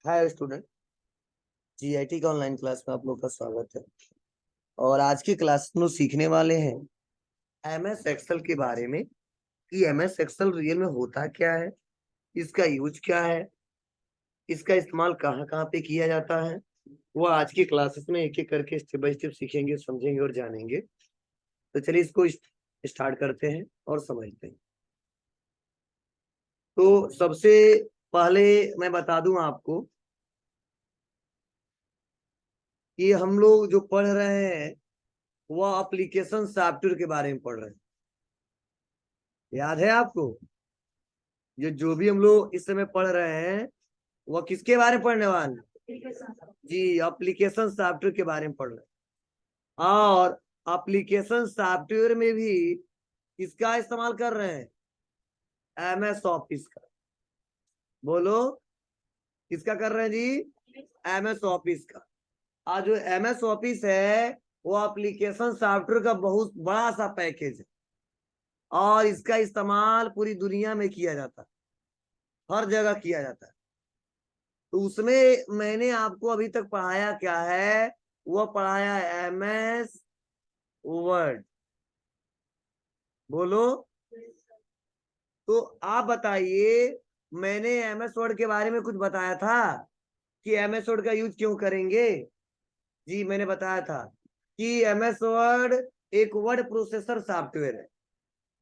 Hi student, GIT का online class में आप लोग का स्वागत है। और आज की क्लास में सीखने वाले हैं एमएस एक्सेल के बारे में कि एमएस एक्सेल रियल में होता क्या है, इसका यूज क्या है, इसका इस्तेमाल कहाँ कहाँ पे किया जाता है। वो आज की क्लासेस में एक एक करके स्टेप बाय स्टेप सीखेंगे, समझेंगे और जानेंगे। तो चलिए इसको स्टार्ट करते हैं और समझते हैं। तो सबसे पहले मैं बता दूं आपको कि हम लोग जो पढ़ रहे हैं वह एप्लीकेशन सॉफ्टवेयर के बारे में पढ़ रहे हैं। याद है आपको? ये जो भी हम लोग इस समय पढ़ रहे हैं वह किसके बारे में पढ़ने वाले? जी, एप्लीकेशन सॉफ्टवेयर के बारे में पढ़ रहे हैं। और एप्लीकेशन सॉफ्टवेयर में भी किसका इस्तेमाल कर रहे हैं? एमएस ऑफिस का। बोलो, किसका कर रहे हैं जी? एमएस ऑफिस का। आज जो एमएस ऑफिस है वो एप्लीकेशन सॉफ्टवेयर का बहुत बड़ा सा पैकेज है और इसका इस्तेमाल पूरी दुनिया में किया जाता है, हर जगह किया जाता है। तो उसमें मैंने आपको अभी तक पढ़ाया क्या है? वह पढ़ाया एमएस वर्ड। बोलो, तो आप बताइए, मैंने एमएस वर्ड के बारे में कुछ बताया था कि एमएस वर्ड का यूज क्यों करेंगे? जी, मैंने बताया था कि एमएस वर्ड एक वर्ड प्रोसेसर सॉफ्टवेयर है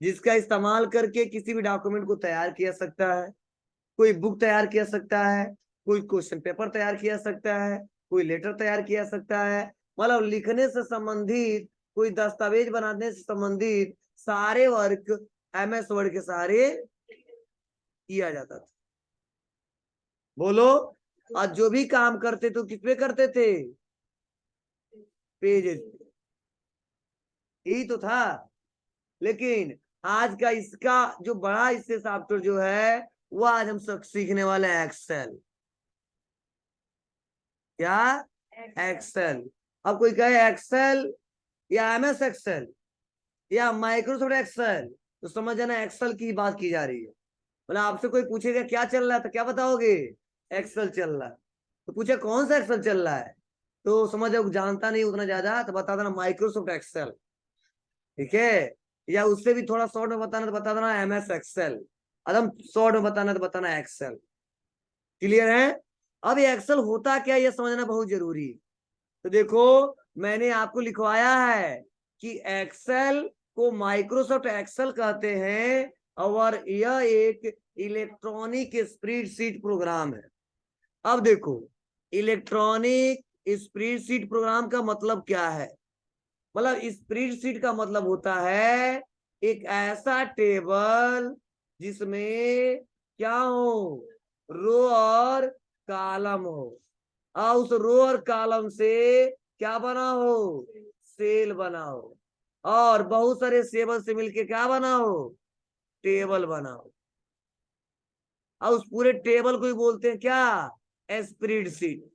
जिसका इस्तेमाल करके किसी भी डॉक्यूमेंट को तैयार किया सकता है। कोई बुक तैयार किया सकता है, कोई क्वेश्चन पेपर तैयार किया सकता है, कोई लेटर तैयार किया सकता है। मतलब लिखने से संबंधित, कोई दस्तावेज बनाने से संबंधित सारे वर्क एमएस वर्ड के सहारे किया जाता था। बोलो, आज जो भी काम करते तो किस पे करते थे? पेजेस पे। यही तो था। लेकिन आज का इसका जो बड़ा इससे सॉफ्टवेयर जो है वो आज हम सब सीखने वाले हैं एक्सेल। क्या? एक्सेल। अब कोई कहे एक्सेल या एमएस एक्सेल या माइक्रोसॉफ्ट एक्सेल तो समझ जाना एक्सेल की बात की जा रही है। मतलब आपसे कोई पूछेगा क्या चल रहा है तो क्या बताओगे? एक्सेल चल रहा है। तो पूछे कौन सा एक्सेल चल रहा है तो समझ जाओ, जानता नहीं उतना ज्यादा तो बता देना माइक्रोसॉफ्ट एक्सेल। ठीक है? या उससे भी थोड़ा शॉर्ट में बताना तो बता देना एमएस एक्सेल। एकदम शॉर्ट में बताना तो बताना एक्सेल। क्लियर है? अब ये एक्सेल होता क्या ये समझना बहुत जरूरी है। तो देखो, मैंने आपको लिखवाया है कि एक्सेल को माइक्रोसॉफ्ट एक्सेल कहते हैं और यह एक इलेक्ट्रॉनिक स्प्रेडशीट प्रोग्राम है। अब देखो, इलेक्ट्रॉनिक स्प्रेडशीट प्रोग्राम का मतलब क्या है? मतलब स्प्रेडशीट का मतलब होता है एक ऐसा टेबल जिसमें क्या हो? रो और कॉलम हो। और उस रो और कॉलम से क्या बना हो? सेल बना हो। और बहुत सारे सेल से मिलके क्या बना हो? टेबल बना हो। और उस पूरे टेबल को ही बोलते हैं क्या? स्प्रेडशीट।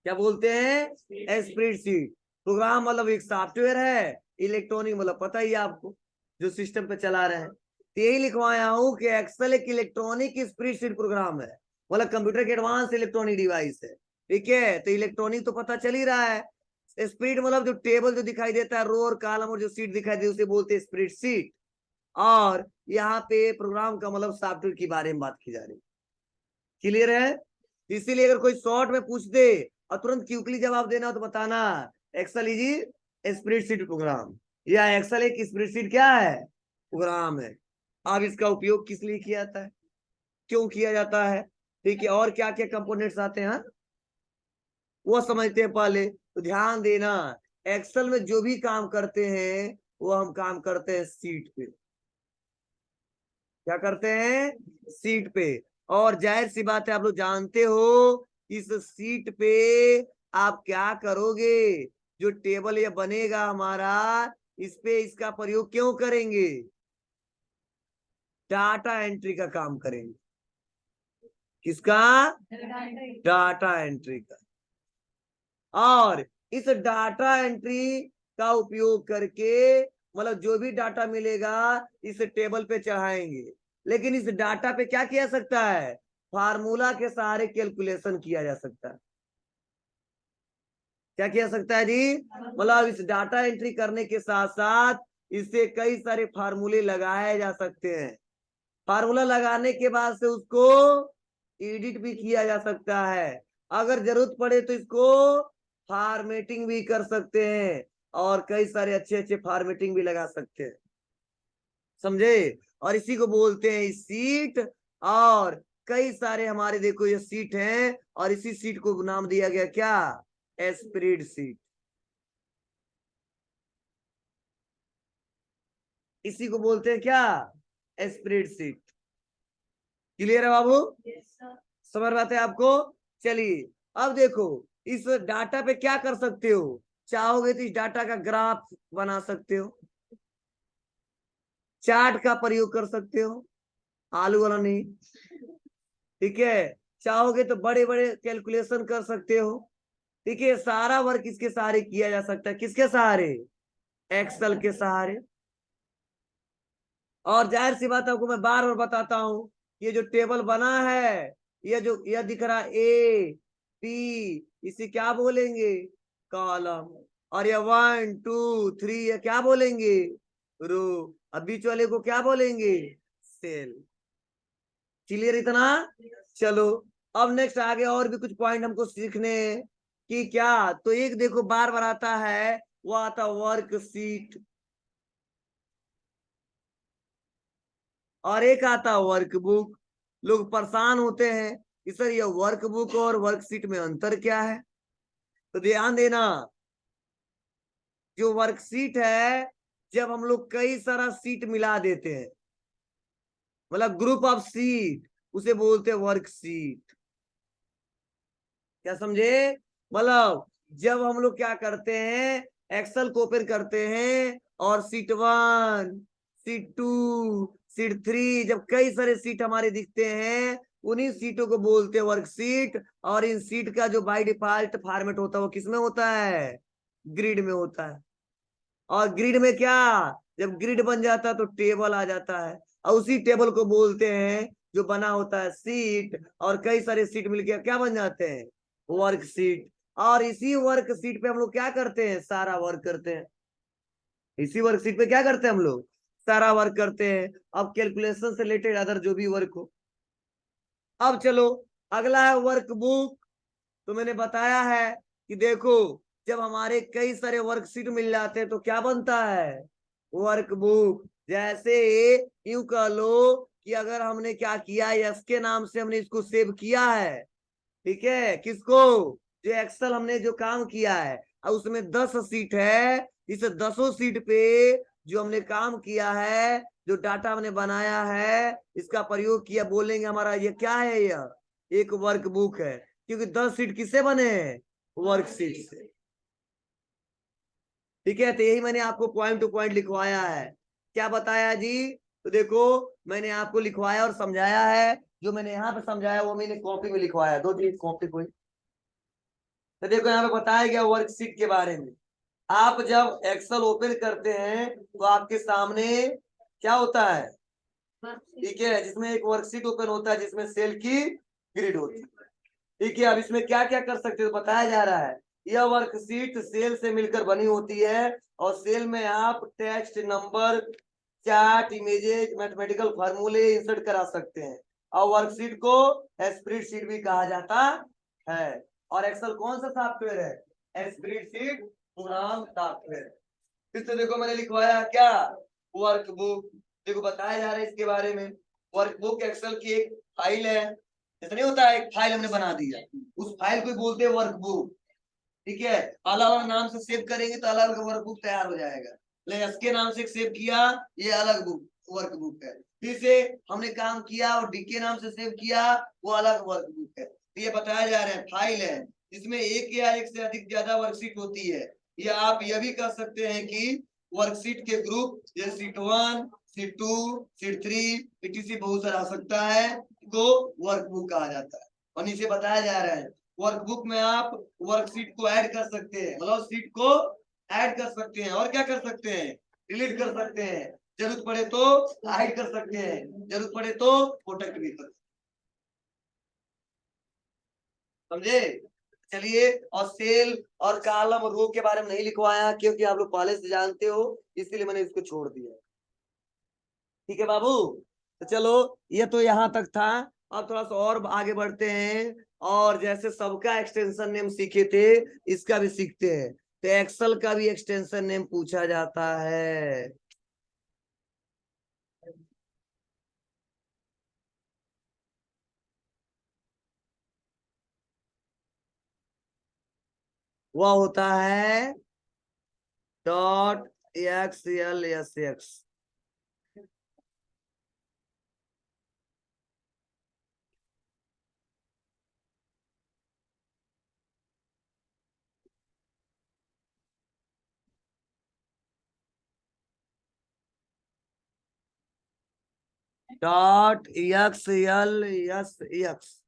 क्या बोलते हैं? स्प्रेडशीट। प्रोग्राम मतलब एक सॉफ्टवेयर है, इलेक्ट्रॉनिक मतलब पता ही है आपको, जो सिस्टम पे चला रहे हैं। तो यही लिखवाया हूं कि एक्सेल एक इलेक्ट्रॉनिक स्प्रेडशीट प्रोग्राम है, मतलब कंप्यूटर के एडवांस इलेक्ट्रॉनिक डिवाइस है। ठीक है? तो इलेक्ट्रॉनिक तो पता चल ही रहा है। स्प्रेड मतलब जो टेबल जो दिखाई देता है, रो और कॉलम और जो सीट दिखाई देती है उसे बोलते हैं स्प्रेडशीट। और यहाँ पे प्रोग्राम का मतलब सॉफ्टवेयर के बारे में बात की जा रही है। क्लियर है? इसीलिए अगर कोई शॉर्ट में पूछ दे और तुरंत क्विकली जवाब देना हो तो बताना एक्सेल इज स्प्रेडशीट प्रोग्राम, या एक्सेल एक स्प्रेडशीट क्या है? प्रोग्राम है। अब इसका उपयोग किस लिए किया जाता है, क्यों किया जाता है, ठीक है, और क्या क्या कंपोनेंट्स आते हैं वो समझते हैं पहले। तो ध्यान देना, एक्सेल में जो भी काम करते हैं वो हम काम करते हैं सीट पे। क्या करते हैं? सीट पे। और जाहिर सी बात है, आप लोग जानते हो इस सीट पे आप क्या करोगे? जो टेबल ये बनेगा हमारा, इस पे इसका प्रयोग क्यों करेंगे? डाटा एंट्री का काम करेंगे। किसका? डाटा एंट्री का। और इस डाटा एंट्री का उपयोग करके मतलब जो भी डाटा मिलेगा इस टेबल पे चढ़ाएंगे। लेकिन इस डाटा पे क्या किया सकता है? फार्मूला के सहारे कैलकुलेशन किया जा सकता है। क्या किया सकता है जी? मतलब इस डाटा एंट्री करने के साथ साथ इससे कई सारे फार्मूले लगाए जा सकते हैं। फार्मूला लगाने के बाद से उसको एडिट भी किया जा सकता है। अगर जरूरत पड़े तो इसको फॉर्मेटिंग भी कर सकते हैं और कई सारे अच्छे अच्छे फॉर्मेटिंग भी लगा सकते हैं। समझे? और इसी को बोलते हैं सीट। और कई सारे हमारे देखो ये सीट हैं और इसी सीट को नाम दिया गया क्या? स्प्रेडशीट। इसी को बोलते हैं क्या? स्प्रेडशीट। क्लियर है बाबू? समझ बात है आपको? चलिए अब देखो इस डाटा पे क्या कर सकते हो। चाहोगे तो इस डाटा का ग्राफ बना सकते हो, चार्ट का प्रयोग कर सकते हो, आलू वाला नहीं, ठीक है। चाहोगे तो बड़े बड़े कैलकुलेशन कर सकते हो, ठीक है। सारा वर्क इसके सहारे किया जा सकता है। किसके सहारे? एक्सेल के सहारे। और जाहिर सी बात आपको मैं बार बार बताता हूं, ये जो टेबल बना है, ये जो यह दिख रहा ए पी, इसे क्या बोलेंगे? कॉलम। और ये 1 2 3 ये क्या बोलेंगे? रो। अब बीच वाले को क्या बोलेंगे? सेल। क्लियर इतना? चलो अब नेक्स्ट आगे और भी कुछ पॉइंट हमको सीखने हैं कि क्या। तो एक देखो बार बार आता है, वो आता वर्कशीट, और एक आता वर्कबुक। लोग परेशान होते हैं कि सर ये वर्कबुक और वर्कशीट में अंतर क्या है। तो ध्यान देना, जो वर्कशीट है, जब हम लोग कई सारा सीट मिला देते हैं, मतलब ग्रुप ऑफ सीट, उसे बोलते हैं वर्कशीट। क्या समझे? मतलब जब हम लोग क्या करते हैं, एक्सेल को ओपन करते हैं और सीट 1 सीट 2 सीट 3, जब कई सारे सीट हमारे दिखते हैं, उन्हीं सीटों को बोलते हैं वर्कशीट। और इन सीट का जो बाय डिफॉल्ट फॉर्मेट होता है वो किसमें होता है? ग्रिड में होता है। और ग्रिड में क्या, जब ग्रिड बन जाता है तो टेबल आ जाता है, और उसी टेबल को बोलते हैं, जो बना होता है सीट, और कई सारे सीट मिलके क्या बन जाते हैं? वर्कशीट। और इसी वर्कशीट पे हम लोग क्या करते हैं? सारा वर्क करते हैं। इसी वर्कशीट पे क्या करते हैं हम लोग? सारा वर्क करते हैं। अब कैलकुलेशन से रिलेटेड अदर जो भी वर्क हो। अब चलो अगला है वर्कबुक। तो मैंने बताया है कि देखो, जब हमारे कई सारे वर्कशीट मिल जाते हैं तो क्या बनता है? वर्कबुक। जैसे यूं कह लो कि अगर हमने क्या किया, यस के नाम से हमने इसको सेव किया है, ठीक है। किसको? जो एक्सेल हमने जो काम किया है, और उसमें 10 सीट है। इस 10 सीट पे जो हमने काम किया है, जो डाटा हमने बनाया है, इसका प्रयोग किया, बोलेंगे हमारा ये क्या है? यह एक वर्कबुक है। क्योंकि 10 सीट किससे बने हैं? वर्कशीट से। ठीक है, तो यही मैंने आपको पॉइंट टू पॉइंट लिखवाया है। क्या बताया जी? तो देखो मैंने आपको लिखवाया और समझाया है। जो मैंने यहाँ पे समझाया वो मैंने कॉपी में लिखवाया। दो चीज कॉपी कोई। तो देखो यहाँ पे बताया गया वर्कशीट के बारे में। आप जब एक्सेल ओपन करते हैं तो आपके सामने क्या होता है? ठीक है, जिसमें एक वर्कशीट ओपन होता है जिसमें सेल की ग्रिड होती है। ठीक है, अब इसमें क्या क्या कर सकते हो बताया जा रहा है। यह वर्कशीट सेल से मिलकर बनी होती है, और सेल में आप text, number, chart, images, mathematical फार्मूले इंसर्ट करा सकते हैं। और वर्कशीट को स्प्रेडशीट भी कहा जाता है। और एक्सेल कौन सा सॉफ्टवेयर है? स्प्रेडशीट नाम सॉफ्टवेयर। फिर से देखो मैंने लिखवाया क्या? वर्कबुक। देखो बताया जा रहा है इसके बारे में। वर्कबुक एक्सेल की एक फाइल है। ऐसा नहीं होता है, एक फाइल हमने बना दी है, उस फाइल को बोलते हैं वर्कबुक। ठीक है, अलग अलग नाम से सेव करेंगे तो अलग अलग वर्कबुक तैयार हो जाएगा। लेकिन इसके नाम से सेव किया, ये अलग बुक वर्कबुक है। फिर से हमने काम किया और डीके नाम से सेव किया, वो अलग वर्कबुक है। तो ये बताया जा रहा है फाइल है जिसमें एक या एक से अधिक ज्यादा वर्कशीट होती है। या आप यह भी कर सकते हैं कि वर्कशीट के ग्रुप, जैसे सीट 1 सीट 2 सीट 3 etc बहुत सारा आ सकता है, को वर्कबुक कहा जाता है। और नीचे बताया जा रहा है वर्कबुक में आप वर्कशीट को ऐड कर सकते हैं, मतलब सीट को ऐड कर सकते हैं, और क्या कर सकते हैं? डिलीट कर सकते हैं। जरूरत पड़े तो हाइड कर सकते हैं, जरूरत पड़े तो प्रोटेक्ट भी कर सकते हैं। समझे? चलिए, और सेल और कॉलम रो के बारे में नहीं लिखवाया क्योंकि आप लोग पहले से जानते हो, इसलिए मैंने इसको छोड़ दिया। ठीक है बाबू, तो चलो ये तो यहाँ तक था। अब थोड़ा सा और आगे बढ़ते हैं, और जैसे सबका एक्सटेंशन नेम सीखे थे, इसका भी सीखते हैं। तो एक्सेल का भी एक्सटेंशन नेम पूछा जाता है। वह होता है .xlsx। .xlsx।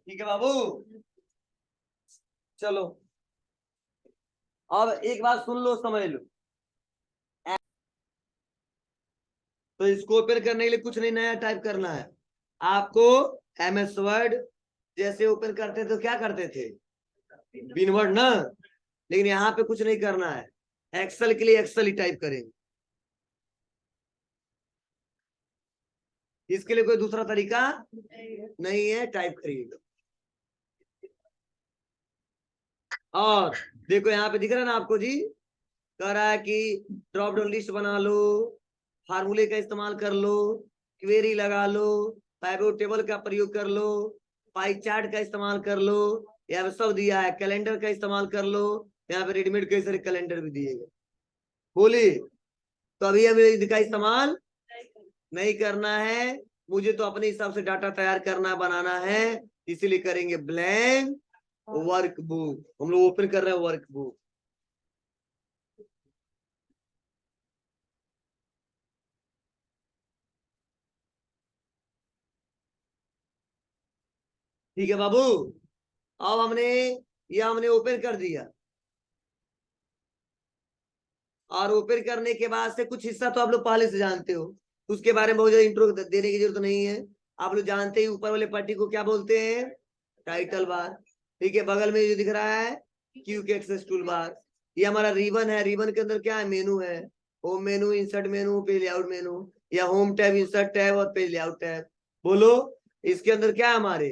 ठीक है बाबू, चलो अब एक बात सुन लो, समझ लो। तो इसको ओपन करने के लिए कुछ नहीं नया टाइप करना है आपको। MS वर्ड जैसे ओपन करते थे तो क्या करते थे, विनवर्ड ना। लेकिन यहाँ पे कुछ नहीं करना है, एक्सेल के लिए एक्सेल ही टाइप करेंगे। इसके लिए कोई दूसरा तरीका नहीं है, टाइप करिएगा। और देखो यहाँ पे दिख रहा है ना आपको जी, कह रहा है कि ड्रॉप डाउन लिस्ट बना लो, फार्मूले का इस्तेमाल कर लो, क्वेरी लगा लो, पाइवट टेबल का प्रयोग कर लो, पाई चार्ट का इस्तेमाल कर लो। यहाँ पे सब दिया है, कैलेंडर का इस्तेमाल कर लो। यहाँ पे रेडीमेड कई सारे कैलेंडर भी दिए गए। बोली, तो अभी हमें इसका इस्तेमाल नहीं करना है, मुझे तो अपने हिसाब से डाटा तैयार करना बनाना है, इसीलिए करेंगे ब्लैंक वर्कबुक। हम लोग ओपन कर रहे हैं वर्कबुक। ठीक है बाबू, अब हमने ओपन कर दिया, और ओपन करने के बाद से कुछ हिस्सा तो आप लोग पहले से जानते हो, उसके बारे में बहुत ज्यादा इंट्रो देने की जरूरत नहीं है। आप लोग जानते ही ऊपर वाले पट्टी को क्या बोलते हैं, टाइटल बार। ठीक है, बगल में जो दिख रहा है क्यू के एक्सेस टूल बार, ये हमारा रिबन है। रिबन के अंदर क्या है, मेनू है, होम मेनू, इंसर्ट मेनू, पेज लेआउट मेनू, या होम टैब, इंसर्ट टैब और पेज लेआउट टैब। बोलो, इसके अंदर क्या है, हमारे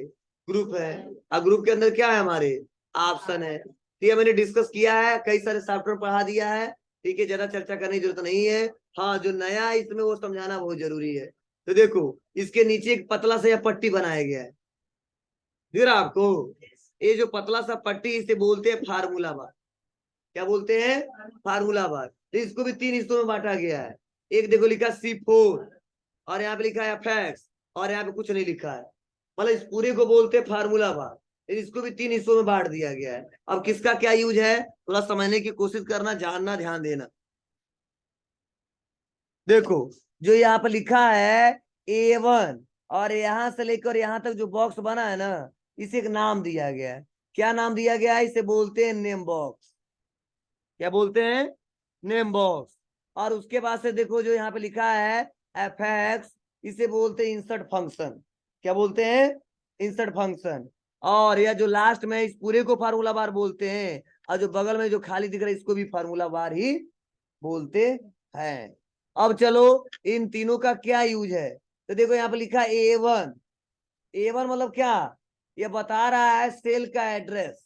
ग्रुप है, और ग्रुप के अंदर क्या है, हमारे ऑप्शन है। ठीक है, मैंने डिस्कस किया है, कई सारे सॉफ्टवेयर पढ़ा दिया है। ठीक है, ज्यादा चर्चा करने की जरूरत नहीं है। हाँ, जो नया है इसमें वो समझाना बहुत जरूरी है। तो देखो, इसके नीचे एक पतला सा यह पट्टी बनाया गया है, दिख रहा आपको? ये जो पतला सा पट्टी, इसे बोलते हैं फार्मूला बार। क्या बोलते हैं, फार्मूला बार। तो इसको भी 3 हिस्सों में बांटा गया है। एक देखो लिखा C4, और यहाँ पे लिखा है FX, और यहाँ पे कुछ नहीं लिखा है। मतलब इस पूरे को बोलते हैं फार्मूला बार। इसको भी 3 हिस्सों में बांट दिया गया है। अब किसका क्या यूज है, थोड़ा समझने की कोशिश करना, जानना, ध्यान देना। देखो, जो यहाँ पे लिखा है A1, और यहाँ से लेकर यहाँ तक जो बॉक्स बना है ना, इसे एक नाम दिया गया है। क्या नाम दिया गया है, इसे बोलते हैं नेम बॉक्स। क्या बोलते हैं, नेम बॉक्स। और उसके बाद से देखो, जो यहाँ पे लिखा है FX, इसे बोलते हैं इंसर्ट फंक्शन। क्या बोलते हैं, इंसर्ट फंक्शन। और यह जो लास्ट में, इस पूरे को फार्मूला बार बोलते हैं, और जो बगल में जो खाली दिख रहा है, इसको भी फार्मूला बार ही बोलते हैं। अब चलो, इन तीनों का क्या यूज है। तो देखो यहाँ पे लिखा है A1। A1 मतलब क्या, ये बता रहा है सेल का एड्रेस।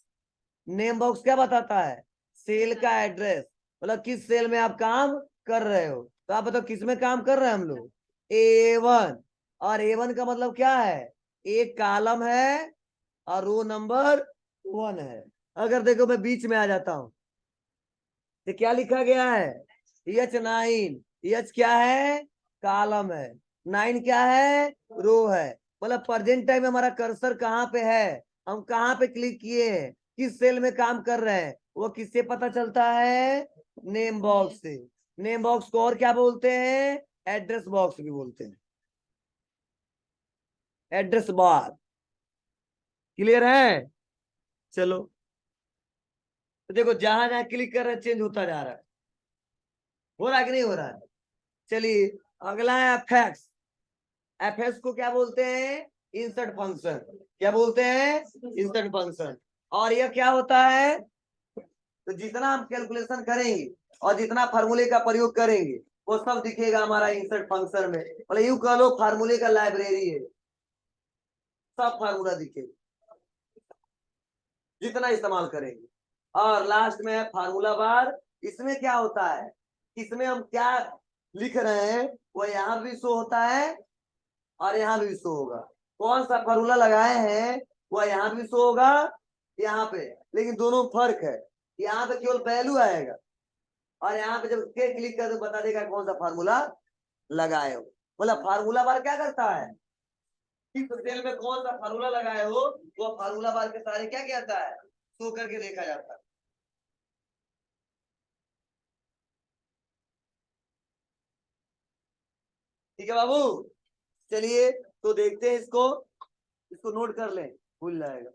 नेम बॉक्स क्या बताता है, सेल का एड्रेस, मतलब किस सेल में आप काम कर रहे हो। तो आप बताओ किस में काम कर रहे हैं हम लोग, A1। और A1 का मतलब क्या है, एक कॉलम है और रो नंबर 1 है। अगर देखो मैं बीच में आ जाता हूं, तो क्या लिखा गया है, H9। H क्या है, कॉलम है, 9 क्या है, रो है। मतलब प्रेजेंट टाइम में हमारा कर्सर कहाँ पे है, हम कहाँ पे क्लिक किए हैं, किस सेल में काम कर रहे हैं, वो किससे पता चलता है, नेम बॉक्स से। नेम बॉक्स को और क्या बोलते हैं, एड्रेस बॉक्स भी बोलते हैं, एड्रेस बार। क्लियर है। चलो, तो देखो जहां जहां क्लिक कर रहे हैं चेंज होता जा रहा है, हो रहा है कि नहीं हो रहा है। चलिए अगला है एफएक्स। एफएक्स को क्या बोलते हैं, इंसर्ट फंक्शन। क्या बोलते हैं, इंसर्ट फंक्शन। और यह क्या होता है, तो जितना हम कैलकुलेशन करेंगे और जितना फार्मूले का प्रयोग करेंगे वो सब दिखेगा हमारा इंसर्ट फंक्शन में। मतलब यूं कह लो फार्मूले का लाइब्रेरी है, सब फार्मूला दिखेगा जितना इस्तेमाल करेंगे। और लास्ट में है फार्मूला बार। इसमें क्या होता है, इसमें हम क्या लिख रहे हैं वो यहाँ भी शो होता है और यहाँ भी शो होगा। कौन सा फार्मूला लगाए हैं वो यहाँ भी शो होगा, यहाँ पे। लेकिन दोनों फर्क है, यहाँ पे केवल वैल्यू आएगा और यहाँ पे जब के क्लिक कर तो बता देगा कौन सा फार्मूला लगाए हो। मतलब फार्मूला बार क्या करता है, किस सेल में कौन सा फार्मूला लगाए हो वो फार्मूला बार के सारे क्या कहता है, शो करके देखा जाता है। ठीक है बाबू। चलिए तो देखते हैं इसको, इसको नोट कर लें, भूल जाएगा।